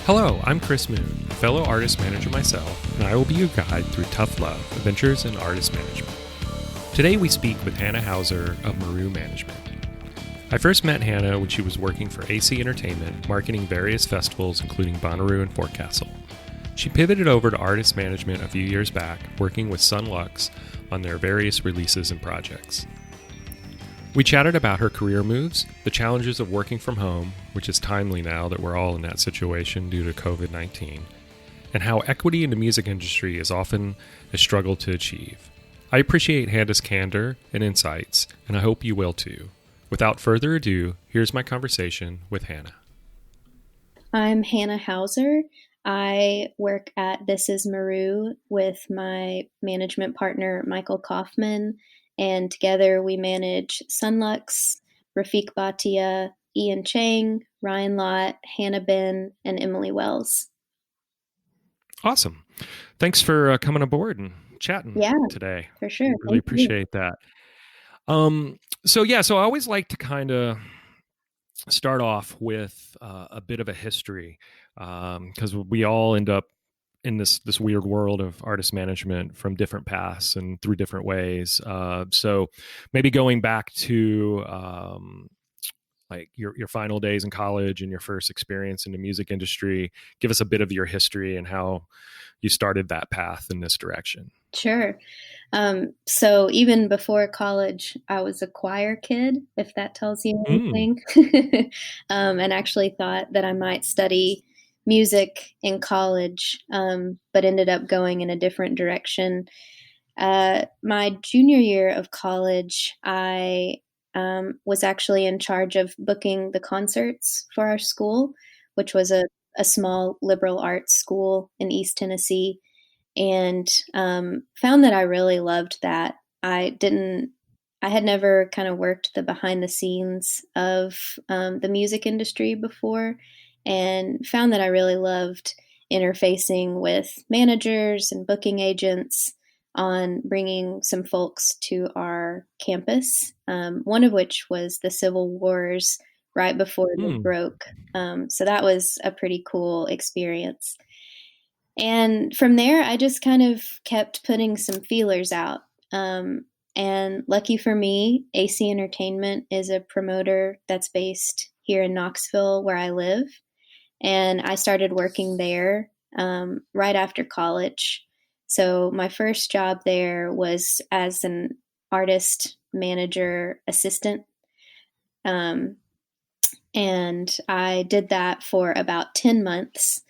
Hello, I'm Chris Moon, a fellow artist manager myself, and I will be your guide through tough love, adventures, and artist management. Today we speak with Hannah Hauser of Meru Management. I first met Hannah when she was working for AC Entertainment, marketing various festivals including Bonnaroo and Fort Castle. She pivoted over to artist management a few years back, working with Sun Lux on their various releases and projects. We chatted about her career moves, the challenges of working from home, which is timely now that we're all in that situation due to COVID-19, and how equity in the music industry is often a struggle to achieve. I appreciate Hannah's candor and insights, and I hope you will too. Without further ado, here's my conversation with Hannah. I'm Hannah Hauser. I work at This Is Meru with my management partner, Michael Kaufman, and together we manage Sunlux, Rafiq Bhatia, Ian Chang, Ryan Lott, Hannah Ben, and Emily Wells. Awesome. Thanks for coming aboard and chatting today. For sure. Really appreciate that. So I always like to kind of start off with a bit of a history because we all end up in this weird world of artist management from different paths and through different ways. So maybe going back to like your final days in college and your first experience in the music industry, give us a bit of your history and how you started that path in this direction. Sure. So even before college, I was a choir kid, if that tells you anything, and actually thought that I might study music in college, but ended up going in a different direction. My junior year of college, I was actually in charge of booking the concerts for our school, which was a small liberal arts school in East Tennessee, and found that I really loved that. I had never kind of worked the behind the scenes of the music industry before, and found that I really loved interfacing with managers and booking agents on bringing some folks to our campus, one of which was the Civil Wars right before it broke. So that was a pretty cool experience. And from there, I just kind of kept putting some feelers out. And lucky for me, AC Entertainment is a promoter that's based here in Knoxville, where I live. And I started working there right after college. So my first job there was as an artist manager assistant. And I did that for about 10 months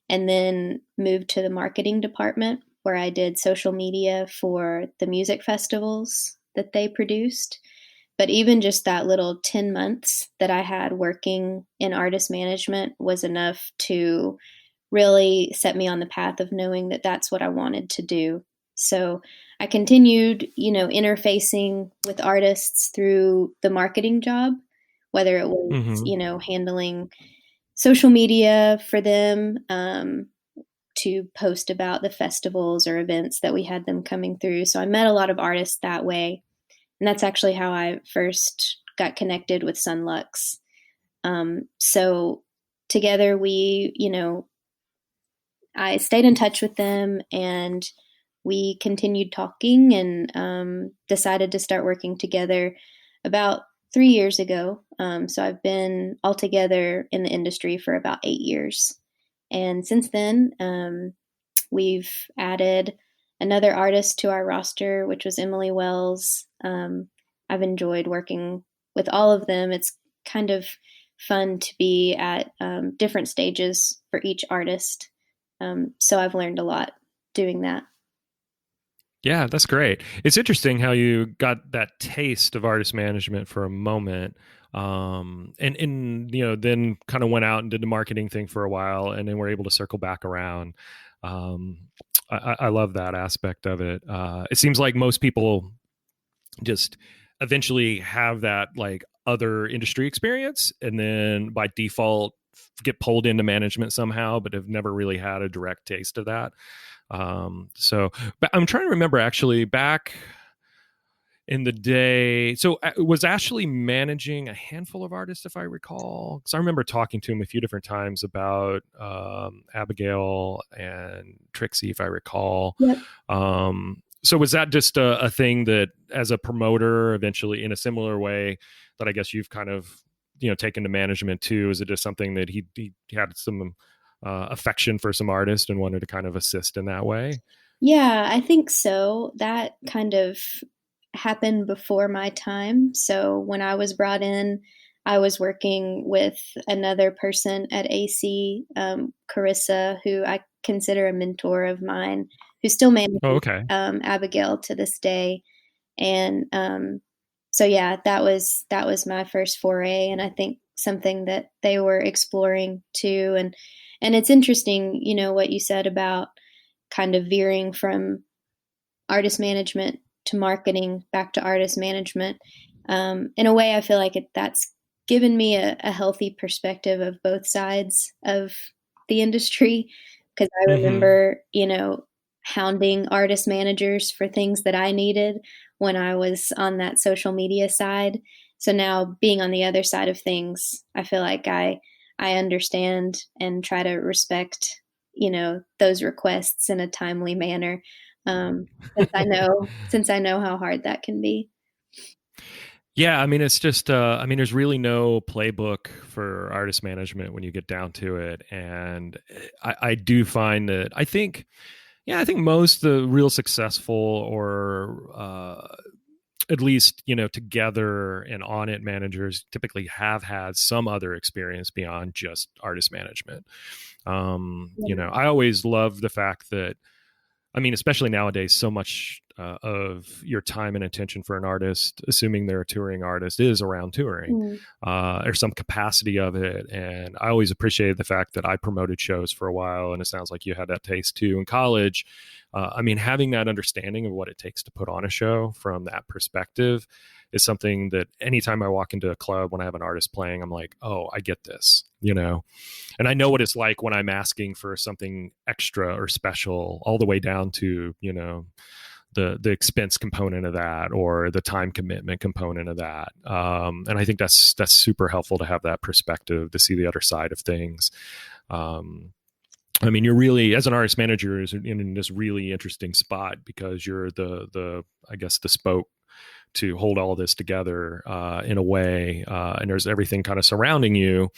and then moved to the marketing department where I did social media for the music festivals that they produced. But even just that little 10 months that I had working in artist management was enough to really set me on the path of knowing that that's what I wanted to do. So I continued, interfacing with artists through the marketing job, whether it was, handling social media for them to post about the festivals or events that we had them coming through. So I met a lot of artists that way. And that's actually how I first got connected with Sun Lux. So together I stayed in touch with them and we continued talking and decided to start working together about 3 years ago. So I've been altogether in the industry for about 8 years. And since then, we've added another artist to our roster, which was Emily Wells. I've enjoyed working with all of them. It's kind of fun to be at different stages for each artist. So I've learned a lot doing that. Yeah, that's great. It's interesting how you got that taste of artist management for a moment. And then kind of went out and did the marketing thing for a while and then were able to circle back around. I love that aspect of it. It seems like most people just eventually have that like other industry experience and then by default get pulled into management somehow, but have never really had a direct taste of that. But I'm trying to remember actually back in the day. So was Ashley managing a handful of artists, if I recall? Because I remember talking to him a few different times about Abigail and Trixie, if I recall. Yep. So was that just a thing that, as a promoter, eventually in a similar way that I guess you've kind of taken to management too? Is it just something that he had some affection for some artists and wanted to kind of assist in that way? Yeah, I think so. That kind of happened before my time. So when I was brought in, I was working with another person at AC, Carissa, who I consider a mentor of mine, who still Oh, manages okay. Abigail to this day. And so yeah, that was my first foray, and I think something that they were exploring too. And it's interesting, what you said about kind of veering from artist management to marketing back to artist management. In a way, I feel like that's given me a healthy perspective of both sides of the industry. Because I Mm-hmm. remember, hounding artist managers for things that I needed when I was on that social media side. So now being on the other side of things, I feel like I understand and try to respect, those requests in a timely manner. Since I know how hard that can be. Yeah, I mean, it's just, I mean, there's really no playbook for artist management when you get down to it. And I do find that I think most the real successful or at least, together and on it managers typically have had some other experience beyond just artist management. Yeah. I always love the fact that, I mean, especially nowadays, so much of your time and attention for an artist, assuming they're a touring artist, is around touring Mm. or some capacity of it. And I always appreciated the fact that I promoted shows for a while, and it sounds like you had that taste too in college. I mean, having that understanding of what it takes to put on a show from that perspective is something that anytime I walk into a club when I have an artist playing, I'm like, oh, I get this. And I know what it's like when I'm asking for something extra or special, all the way down to the expense component of that or the time commitment component of that. And I think that's super helpful to have that perspective, to see the other side of things. I mean, you're really, as an artist manager, is in this really interesting spot because you're the I guess the spoke to hold all this together in a way, and there's everything kind of surrounding you,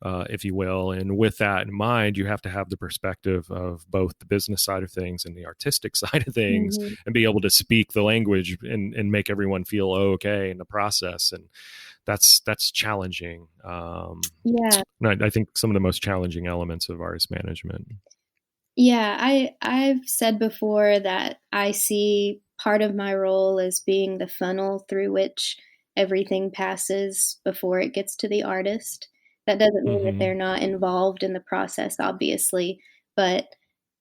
if you will. And with that in mind, you have to have the perspective of both the business side of things and the artistic side of things, Mhm. and be able to speak the language and make everyone feel okay in the process. And that's challenging. Yeah. And I think some of the most challenging elements of artist management. Yeah, I've said before that I see part of my role as being the funnel through which everything passes before it gets to the artist. That doesn't mean that Mm-hmm. they're not involved in the process, obviously, but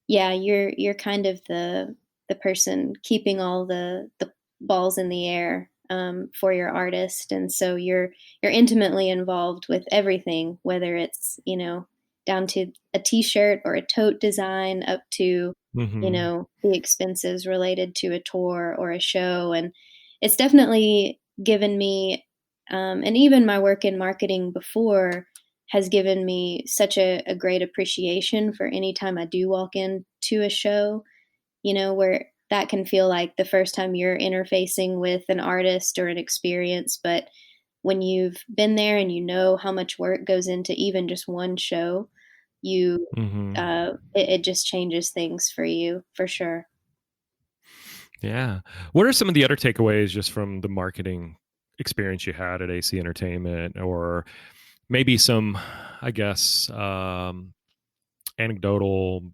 yeah, you're kind of the person keeping all the balls in the air, for your artist, and so you're intimately involved with everything, whether it's down to a T-shirt or a tote design, up to Mm-hmm. the expenses related to a tour or a show, and it's definitely given me, and even my work in marketing before has given me such a great appreciation for any time I do walk into a show, where that can feel like the first time you're interfacing with an artist or an experience. But when you've been there and you know how much work goes into even just one show, you Mm-hmm. it just changes things for you for sure. Yeah. What are some of the other takeaways just from the marketing experience you had at AC Entertainment, or maybe some, I guess, anecdotal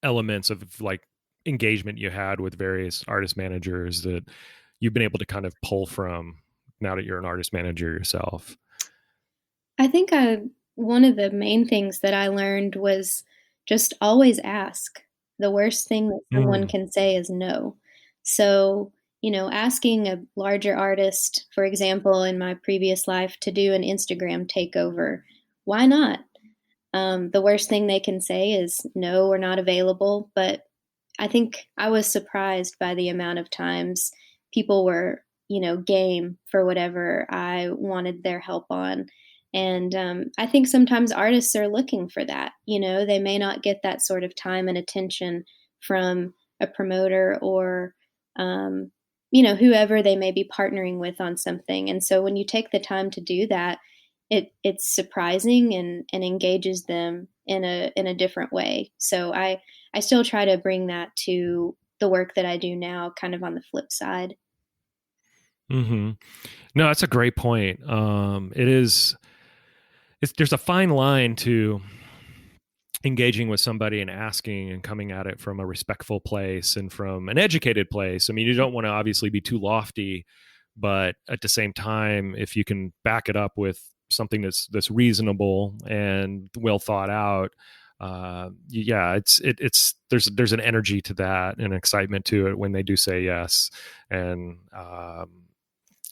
elements of like engagement you had with various artist managers that you've been able to kind of pull from now that you're an artist manager yourself? I think one of the main things that I learned was just always ask. The worst thing that someone Mm. can say is no. So, asking a larger artist, for example, in my previous life, to do an Instagram takeover, why not? The worst thing they can say is no, we're not available. But I think I was surprised by the amount of times people were game for whatever I wanted their help on. And I think sometimes artists are looking for that. They may not get that sort of time and attention from a promoter or, whoever they may be partnering with on something. And so when you take the time to do that, it's surprising and engages them in a different way. So I still try to bring that to the work that I do now, kind of on the flip side. Hmm. No, that's a great point. It is. There's a fine line to engaging with somebody and asking and coming at it from a respectful place and from an educated place. I mean, you don't want to obviously be too lofty, but at the same time, if you can back it up with something that's reasonable and well thought out, yeah, it's there's an energy to that and excitement to it when they do say yes. And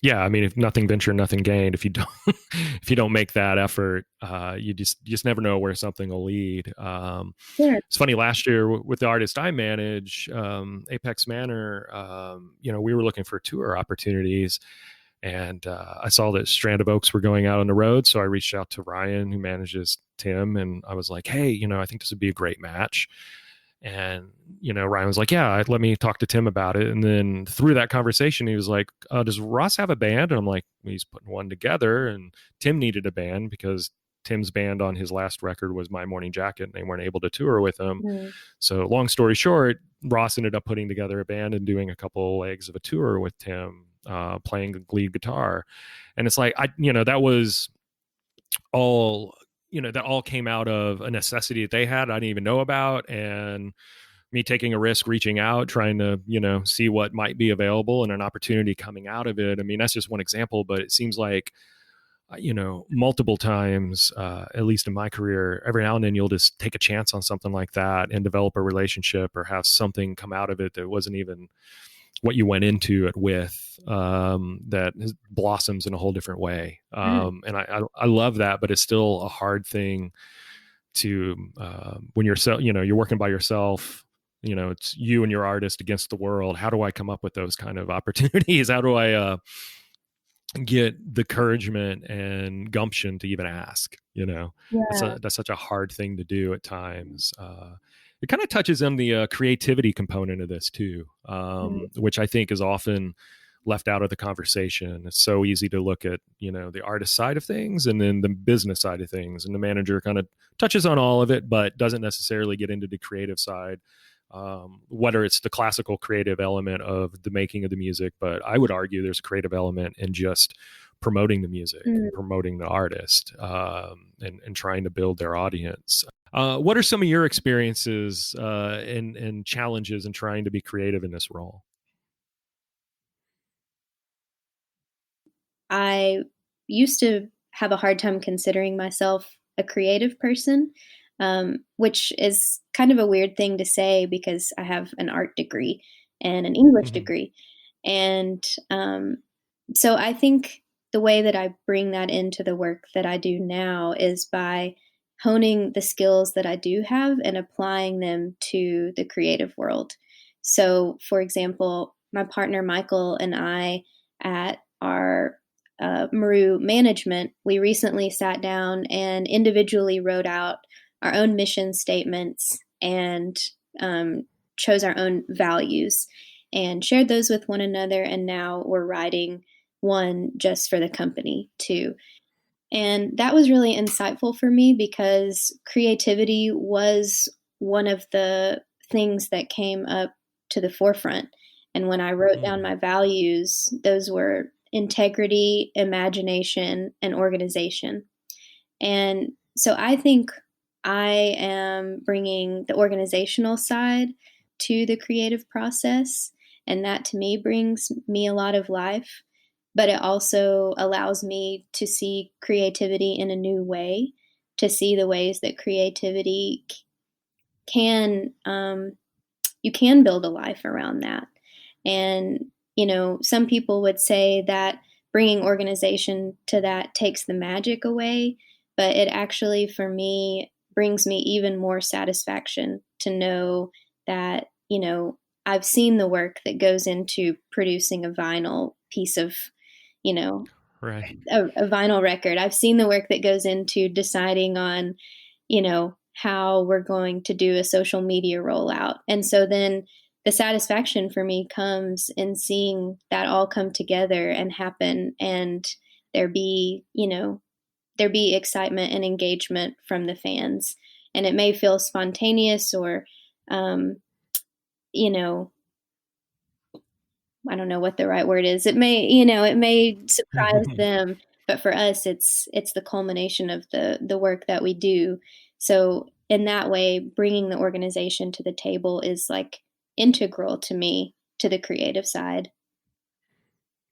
yeah, I mean, if nothing ventured, nothing gained. If you don't, if you don't make that effort, you just never know where something will lead. Sure. It's funny. Last year with the artist I manage, Apex Manor, we were looking for tour opportunities, and I saw that Strand of Oaks were going out on the road, so I reached out to Ryan, who manages Tim, and I was like, "Hey, I think this would be a great match." And, Ryan was like, yeah, let me talk to Tim about it. And then through that conversation, he was like, does Ross have a band? And I'm like, he's putting one together. And Tim needed a band because Tim's band on his last record was My Morning Jacket, and they weren't able to tour with him. Mm. So long story short, Ross ended up putting together a band and doing a couple legs of a tour with Tim, playing the lead guitar. And it's like, that was all that all came out of a necessity that they had I didn't even know about, and me taking a risk, reaching out, trying to see what might be available and an opportunity coming out of it. I mean, that's just one example, but it seems like multiple times, at least in my career, every now and then you'll just take a chance on something like that and develop a relationship or have something come out of it that wasn't even what you went into it with, that blossoms in a whole different way. And I love that, but it's still a hard thing to, when you're working by yourself, it's you and your artist against the world. How do I come up with those kind of opportunities? How do I, get the encouragement and gumption to even ask? Yeah. That's such a hard thing to do at times. It kind of touches on the creativity component of this too, Mm. which I think is often left out of the conversation. It's so easy to look at the artist side of things and then the business side of things, and the manager kind of touches on all of it but doesn't necessarily get into the creative side, whether it's the classical creative element of the making of the music. But I would argue there's a creative element in just promoting the music Mm. and promoting the artist, and trying to build their audience. What are some of your experiences and challenges in trying to be creative in this role? I used to have a hard time considering myself a creative person, which is kind of a weird thing to say because I have an art degree and an English Mm-hmm. degree. And so I think the way that I bring that into the work that I do now is by honing the skills that I do have and applying them to the creative world. So, for example, my partner Michael and I at our Meru management, we recently sat down and individually wrote out our own mission statements and chose our own values and shared those with one another. And now we're writing one just for the company too. And that was really insightful for me because creativity was one of the things that came up to the forefront. And when I wrote down Mm. my values, those were integrity, imagination, and organization. And so I think I am bringing the organizational side to the creative process. And that to me brings me a lot of life. But it also allows me to see creativity in a new way, to see the ways that creativity can, you can build a life around that. And, some people would say that bringing organization to that takes the magic away, but it actually, for me, brings me even more satisfaction to know that, I've seen the work that goes into producing a vinyl piece of, you know, Right. a vinyl record. I've seen the work that goes into deciding on, how we're going to do a social media rollout. And so then the satisfaction for me comes in seeing that all come together and happen, and there be, there be excitement and engagement from the fans. And it may feel spontaneous or, um, you know, I don't know what the right word is. It may surprise them, but for us, it's the culmination of the work that we do. So in that way, bringing the organization to the table is like integral to me, to the creative side.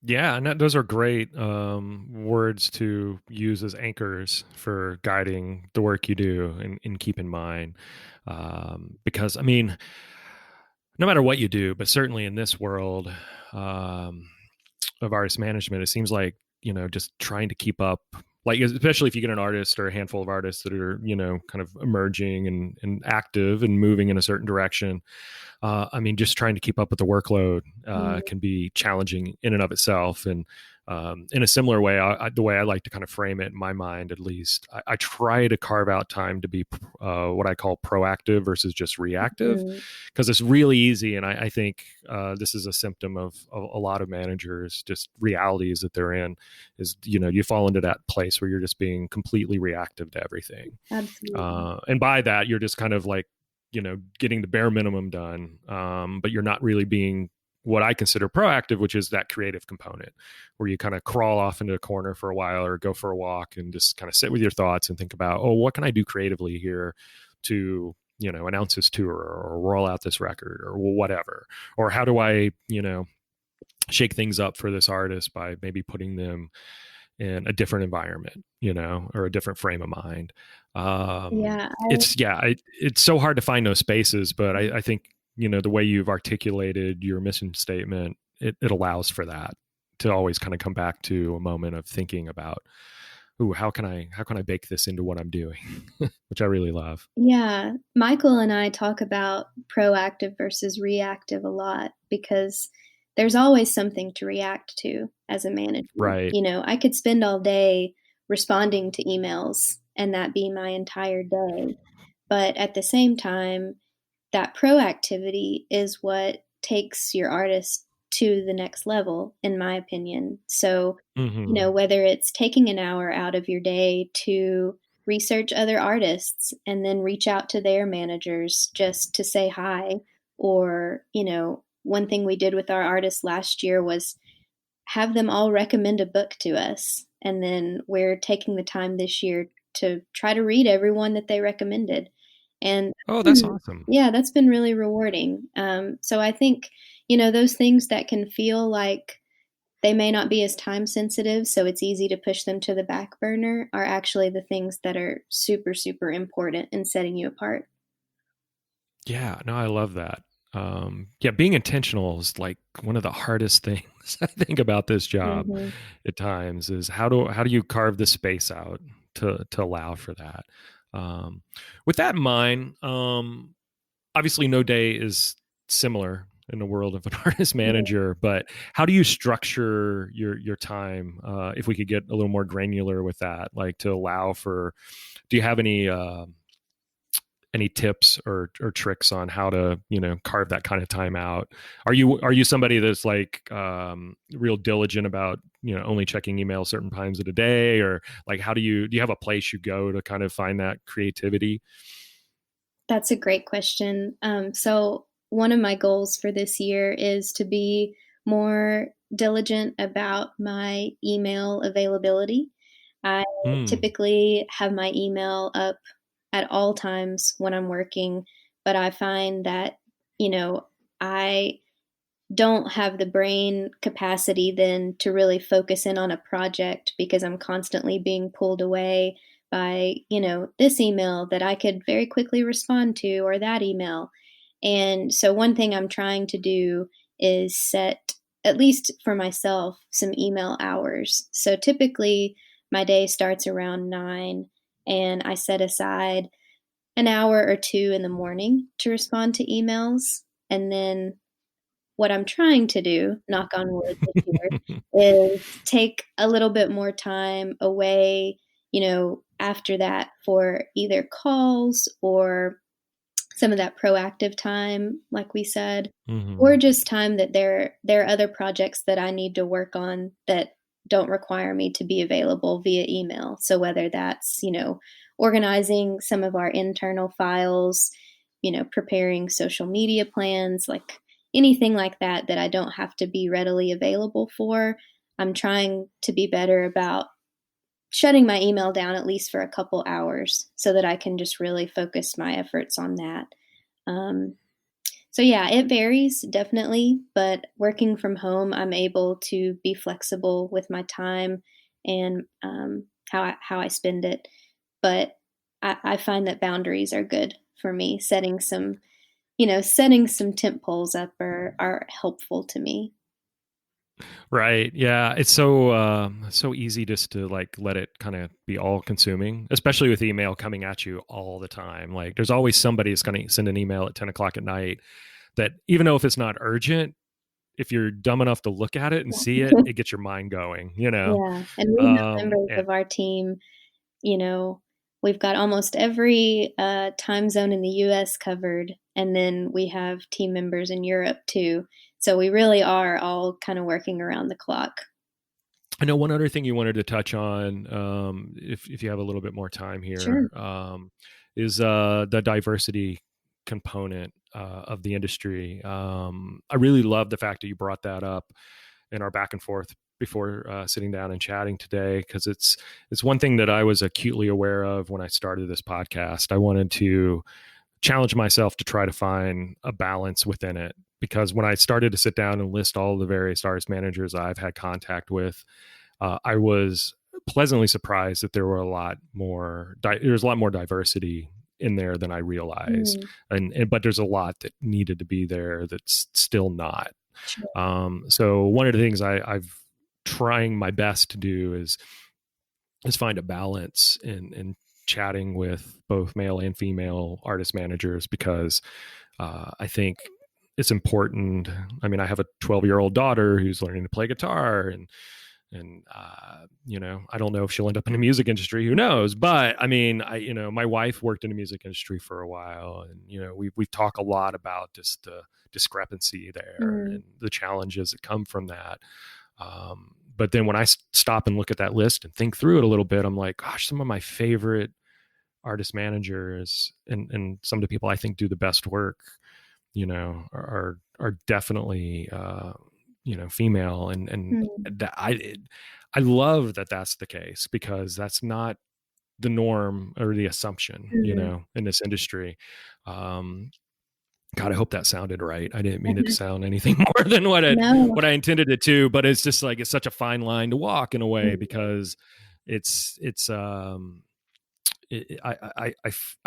Yeah, and those are great words to use as anchors for guiding the work you do and keep in mind. Because, I mean, no matter what you do, but certainly in this world of artist management, it seems like, just trying to keep up, like, especially if you get an artist or a handful of artists that are, kind of emerging and active and moving in a certain direction. I mean, just trying to keep up with the workload Mm. can be challenging in and of itself. And in a similar way, the way I like to kind of frame it in my mind, at least, I try to carve out time to be what I call proactive versus just reactive, Mm. because it's really easy. And I think this is a symptom of a lot of managers, just realities that they're in, is, you fall into that place where you're just being completely reactive to everything. Absolutely. And by that, you're just kind of like, getting the bare minimum done. But you're not really being what I consider proactive, which is that creative component where you kind of crawl off into a corner for a while or go for a walk and just kind of sit with your thoughts and think about, oh, what can I do creatively here to, announce this tour or roll out this record or whatever? Or how do I, shake things up for this artist by maybe putting them in a different environment, or a different frame of mind. Yeah. It's so hard to find those spaces, but I think, the way you've articulated your mission statement, it allows for that to always kind of come back to a moment of thinking about, ooh, how can I bake this into what I'm doing, which I really love. Yeah, Michael and I talk about proactive versus reactive a lot because there's always something to react to as a manager. Right. I could spend all day responding to emails and that be my entire day. But at the same time, that proactivity is what takes your artist to the next level, in my opinion. So, Mm-hmm. whether it's taking an hour out of your day to research other artists and then reach out to their managers just to say hi, or, one thing we did with our artists last year was have them all recommend a book to us. And then we're taking the time this year to try to read everyone that they recommended. And Oh, that's awesome. yeah, that's been really rewarding. So I think, those things that can feel like they may not be as time sensitive, so it's easy to push them to the back burner, are actually the things that are super, super important in setting you apart. Yeah, no, I love that. Yeah, being intentional is like one of the hardest things I think about this job Hmm. at times, is how do you carve the space out to allow for that. Um, with that in mind, obviously no day is similar in the world of an artist Yeah. manager, but how do you structure your time? If we could get a little more granular with that, like to allow for, do you have any tips or tricks on how to carve that kind of time out? Are you somebody that's like real diligent about only checking email certain times of the day, or like how do you have a place you go to kind of find that creativity? That's a great question. So, one of my goals for this year is to be more diligent about my email availability. I Hmm. typically have my email up at all times when I'm working, but I find that, I don't have the brain capacity then to really focus in on a project because I'm constantly being pulled away by, this email that I could very quickly respond to or that email. And so one thing I'm trying to do is set, at least for myself, some email hours. So typically my day starts around 9 and I set aside an hour or two in the morning to respond to emails. And then what I'm trying to do, knock on wood this year, is take a little bit more time away, after that for either calls or some of that proactive time, like we said, or Hmm. just time that there are other projects that I need to work on that don't require me to be available via email. So whether that's, organizing some of our internal files, preparing social media plans, like anything like that that I don't have to be readily available for, I'm trying to be better about shutting my email down at least for a couple hours so that I can just really focus my efforts on that. Um, so yeah, it varies definitely, but working from home, I'm able to be flexible with my time and how I spend it. But I find that boundaries are good for me. Setting some tent poles up are helpful to me. Right. Yeah. It's so easy just to like let it kind of be all consuming, especially with email coming at you all the time. Like there's always somebody that's going to send an email at 10 o'clock at night that even though if it's not urgent, if you're dumb enough to look at it and see it, it gets your mind going, you know? Yeah, and we have members And of our team, you know, we've got almost every time zone in the US covered, and then we have team members in Europe too. So we really are all kind of working around the clock. I know one other thing you wanted to touch on, if you have a little bit more time Sure. here, is the diversity component of the industry. I really love the fact that you brought that up in our back and forth before sitting down and chatting today, because it's one thing that I was acutely aware of when I started this podcast. I wanted to challenge myself to try to find a balance within it, because when I started to sit down and list all the various artist managers I've had contact with, I was pleasantly surprised that there were a lot more. There's a lot more diversity in there than I realized, Mm, and but there's a lot that needed to be there that's still not. sure. So one of the things I've trying my best to do is find a balance in chatting with both male and female artist managers, because I think it's important. I mean, I have a 12-year-old daughter who's learning to play guitar, and I don't know if she'll end up in the music industry. Who knows? But I mean, my wife worked in the music industry for a while, and we talk a lot about just the discrepancy there Mm, and the challenges that come from that. But then when I stop and look at that list and think through it a little bit, I'm like, gosh, some of my favorite artist managers and some of the people I think do the best work, are definitely female, and mm, that I love that that's the case, because that's not the norm or the assumption, mm. in this industry. God, I hope that sounded right. I didn't mean it to sound anything more than No. what I intended it to, but it's just like it's such a fine line to walk in a way, Mm, because it's I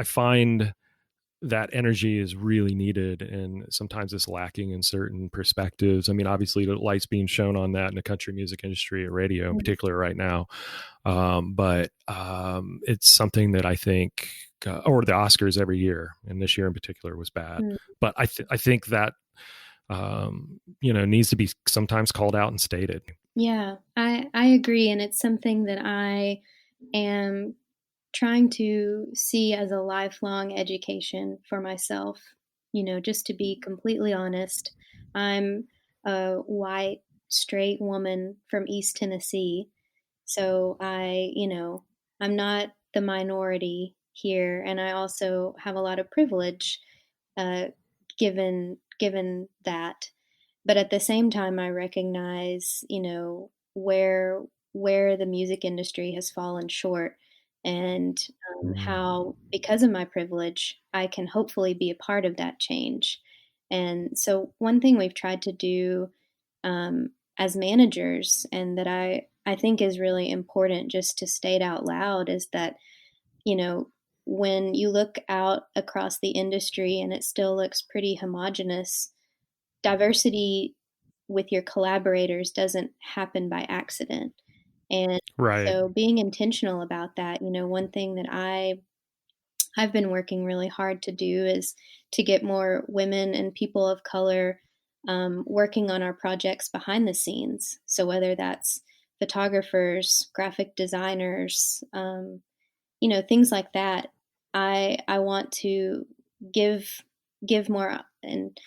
find that energy is really needed, and sometimes it's lacking in certain perspectives. I mean, obviously the light's being shown on that in the country music industry or radio in mm, particular right now. But it's something that I think, or the Oscars every year, and this year in particular was bad. mm. But I think that needs to be sometimes called out and stated. Yeah, I agree, and it's something that I am trying to see as a lifelong education for myself. Just to be completely honest, I'm a white, straight woman from East Tennessee. So I'm not the minority here, and I also have a lot of privilege, uh, given that. But at the same time, I recognize, where the music industry has fallen short, and Mm. how, because of my privilege, I can hopefully be a part of that change. And so, one thing we've tried to do as managers, and that I think is really important just to state out loud, is that, you know, when you look out across the industry and it still looks pretty homogenous, diversity with your collaborators doesn't happen by accident. And Right. so being intentional about that, one thing that I've been working really hard to do is to get more women and people of color working on our projects behind the scenes. So whether that's photographers, graphic designers, things like that. I want to give give more and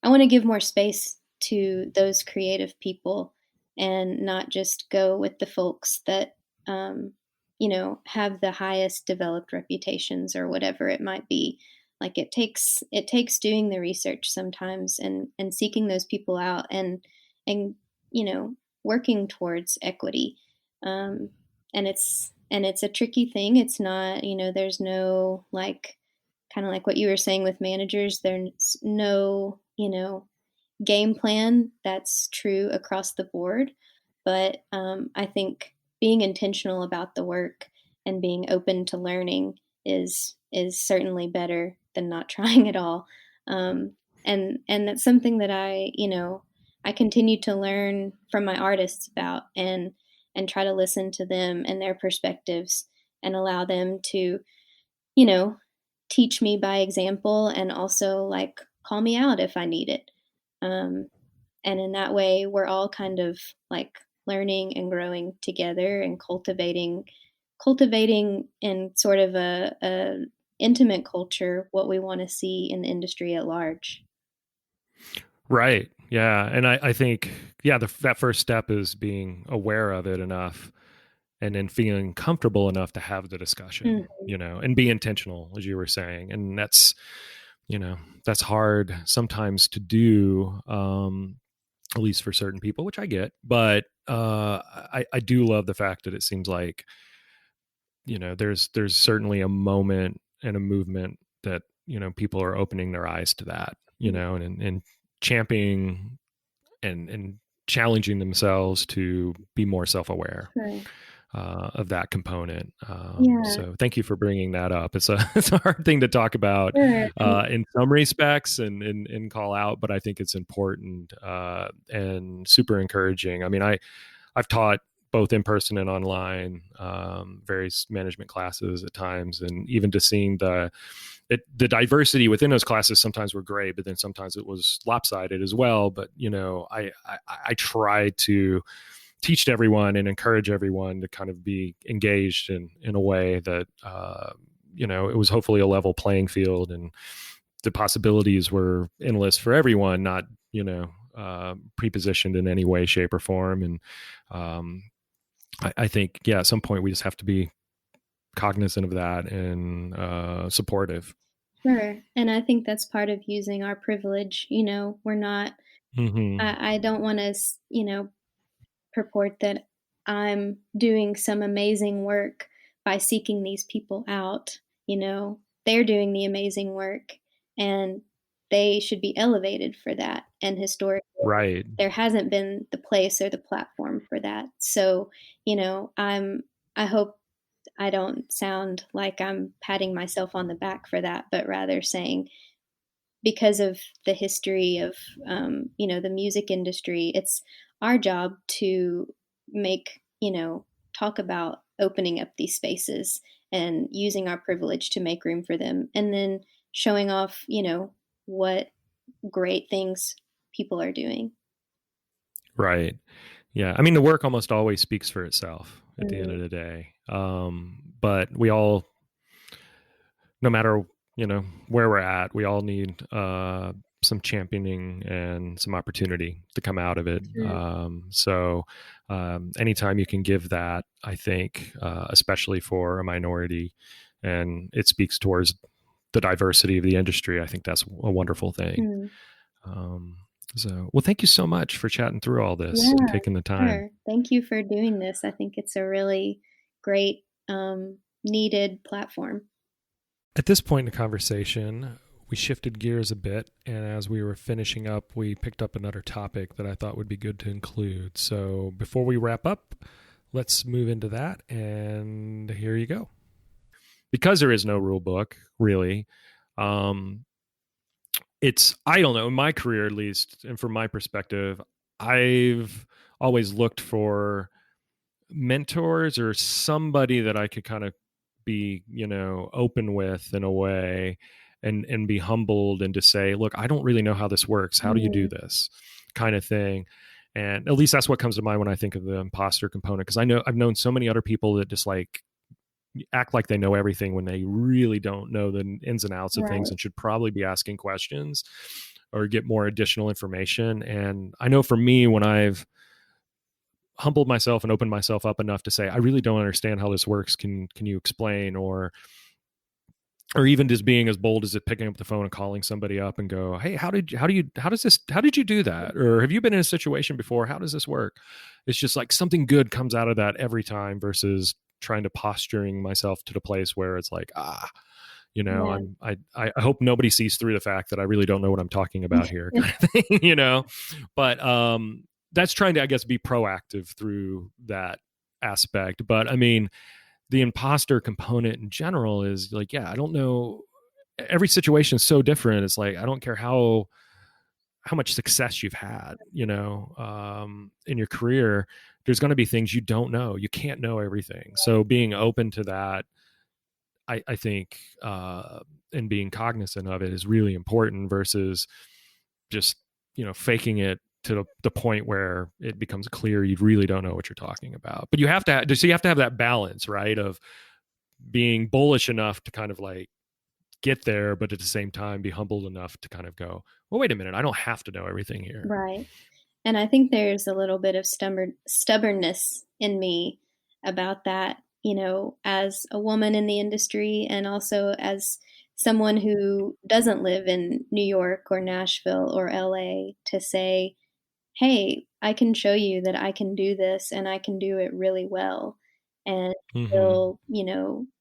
I want to give more space to those creative people and not just go with the folks that have the highest developed reputations or whatever it might be. Like it takes doing the research sometimes and seeking those people out and you know working towards equity. Um, and it's a tricky thing. It's not, there's no like kind of like what you were saying with managers, there's no, game plan that's true across the board. But I think being intentional about the work and being open to learning is certainly better than not trying at all. And that's something that I continue to learn from my artists about and try to listen to them and their perspectives and allow them to you know, teach me by example and also like call me out if I need it. Um, and in that way, we're all kind of like learning and growing together and cultivating in sort of a intimate culture what we want to see in the industry at large. Right. Yeah. And I think, yeah, that first step is being aware of it enough and then feeling comfortable enough to have the discussion, Mm, and be intentional, as you were saying. And that's hard sometimes to do, at least for certain people, which I get. But I do love the fact that it seems like, there's certainly a moment and a movement that, people are opening their eyes to that, mm, and championing and challenging themselves to be more self-aware sure. of that component. Yeah, So thank you for bringing that up. It's a it's a hard thing to talk about sure. And in some respects and call out, but I think it's important and super encouraging. I mean, I've taught both in person and online, various management classes at times, and even just seeing the diversity within those classes sometimes were great, but then sometimes it was lopsided as well. But I try to teach to everyone and encourage everyone to kind of be engaged in a way that it was hopefully a level playing field, and the possibilities were endless for everyone, not prepositioned in any way, shape, or form. And I think, yeah, at some point we just have to be cognizant of that and supportive. sure. And I think that's part of using our privilege. We're not, Hmm. I don't want to, purport that I'm doing some amazing work by seeking these people out. They're doing the amazing work and they should be elevated for that. And historically, Right. there hasn't been the place or the platform for that. So, I hope I don't sound like I'm patting myself on the back for that, but rather saying, because of the history of the music industry, it's our job to make talk about opening up these spaces and using our privilege to make room for them, and then showing off what great things people are doing. Right. Yeah. I mean, the work almost always speaks for itself at the end Mm, of the day. But we all, no matter, where we're at, we all need some championing and some opportunity to come out of it. sure. So anytime you can give that, I think, especially for a minority, and it speaks towards the diversity of the industry, I think that's a wonderful thing. Mm. Um, well, thank you so much for chatting through all this and Yeah, taking the time. sure. Thank you for doing this. I think it's a really great, needed platform. At this point in the conversation, we shifted gears a bit, and as we were finishing up, we picked up another topic that I thought would be good to include. So before we wrap up, let's move into that, and here you go. Because there is no rule book, really, um, I don't know, in my career at least, and from my perspective, I've always looked for mentors or somebody that I could kind of be, open with in a way. and be humbled and to say, look, I don't really know how this works. How do you do Mm, this kind of thing? And at least that's what comes to mind when I think of the imposter component. Because I know I've known so many other people that just like act like they know everything when they really don't know the ins and outs of things right. and should probably be asking questions or get more additional information. And I know for me, when I've humbled myself and opened myself up enough to say, I really don't understand how this works. Can you explain? Or even just being as bold as it picking up the phone and calling somebody up and go, hey, how did you do that? Or have you been in a situation before? How does this work? It's just like something good comes out of that every time versus trying to posturing myself to the place where it's like, Yeah. I hope nobody sees through the fact that I really don't know what I'm talking about here, kind of thing, you know. But that's trying to, I guess, be proactive through that aspect. But I mean, the imposter component in general is like, yeah, I don't know. Every situation is so different. It's like I don't care how much success you've had, in your career. There's going to be things you don't know. You can't know everything. So being open to that, I think, and being cognizant of it is really important versus just faking it to the point where it becomes clear you really don't know what you're talking about. But you have to so you have to have that balance, right, of being bullish enough to kind of like get there, but at the same time be humbled enough to kind of go, well, wait a minute, I don't have to know everything here. Right. And I think there's a little bit of stubbornness in me about that, as a woman in the industry and also as someone who doesn't live in New York or Nashville or LA to say, hey, I can show you that I can do this and I can do it really well and Mm-hmm. still,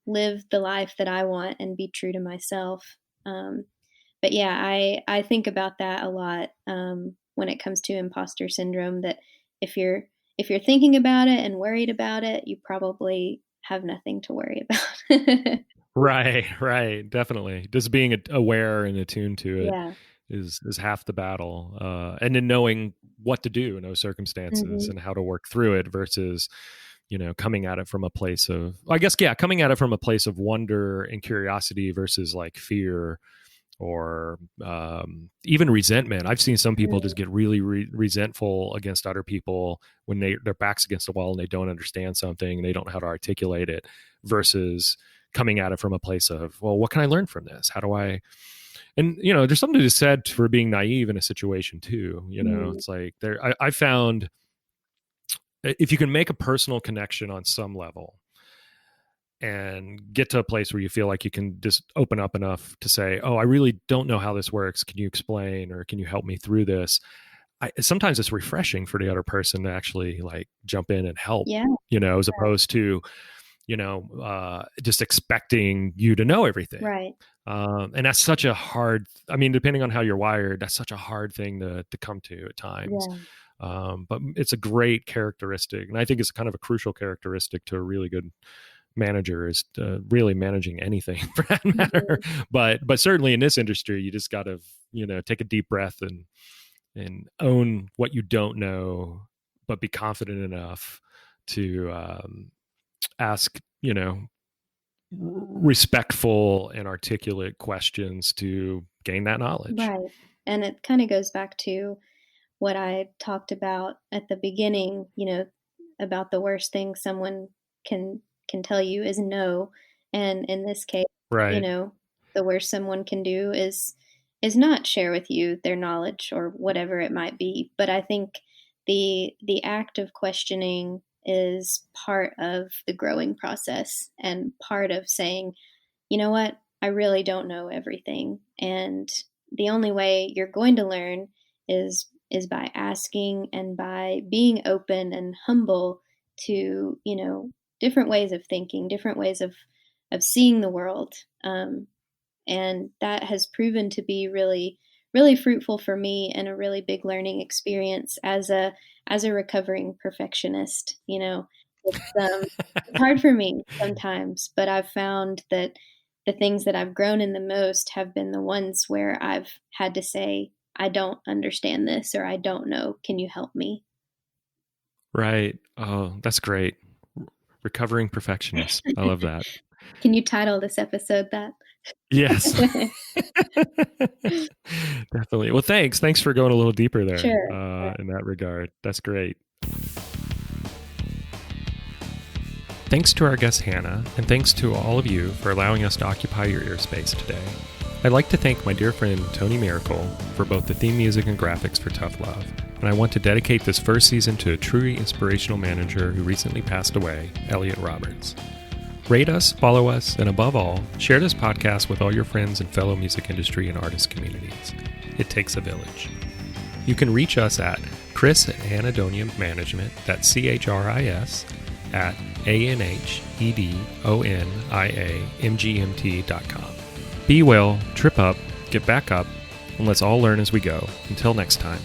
live the life that I want and be true to myself. But yeah, I think about that a lot when it comes to imposter syndrome. That if you're if you're thinking about it and worried about it, you probably have nothing to worry about. Right, right, definitely. Just being aware and attuned to it Yeah. is half the battle, and then knowing what to do in those circumstances Hmm. and how to work through it versus coming at it from a place of, I guess, yeah, coming at it from a place of wonder and curiosity versus like fear or even resentment. I've seen some people just Hmm. get really resentful against other people when their backs against the wall and they don't understand something and they don't know how to articulate it versus coming at it from a place of, well, what can I learn from this? How do I, and there's something to be said for being naive in a situation too. Hmm. It's like I found if you can make a personal connection on some level and get to a place where you feel like you can just open up enough to say, oh, I really don't know how this works. Can you explain or can you help me through this? Sometimes it's refreshing for the other person to actually like jump in and help, Yeah. as opposed to, just expecting you to know everything. Right. And that's such a hard, I mean, depending on how you're wired, that's such a hard thing to come to at times. Yeah. But it's a great characteristic. And I think it's kind of a crucial characteristic to a really good manager is really managing anything for that matter. Mhm. But certainly in this industry, you just got to, take a deep breath and own what you don't know, but be confident enough to ask, respectful and articulate questions to gain that knowledge. Right. And it kind of goes back to what I talked about at the beginning, about the worst thing someone can tell you is no. And in this case, you Right. know, the worst someone can do is not share with you their knowledge or whatever it might be. But I think the act of questioning is part of the growing process and part of saying, you know what? I really don't know everything. And the only way you're going to learn is by asking and by being open and humble to, different ways of thinking, different ways of seeing the world. And that has proven to be really really fruitful for me and a really big learning experience as a recovering perfectionist. It's hard for me sometimes, but I've found that the things that I've grown in the most have been the ones where I've had to say, I don't understand this, or I don't know, can you help me? Right. Oh, that's great. Recovering perfectionist. I love that. Can you title this episode that? Yes. Definitely. Well, thanks. Thanks for going a little deeper there Sure. in that regard. That's great. Thanks to our guest Hannah, and thanks to all of you for allowing us to occupy your ear space today. I'd like to thank my dear friend Tony Miracle for both the theme music and graphics for Tough Love, and I want to dedicate this first season to a truly inspirational manager who recently passed away, Elliot Roberts. Rate us, follow us, and above all, share this podcast with all your friends and fellow music industry and artist communities. It takes a village. You can reach us at Chris at Anadonia Management, that's CHRIS, at ANHEDONIAMGMT.com. Be well, trip up, get back up, and let's all learn as we go. Until next time.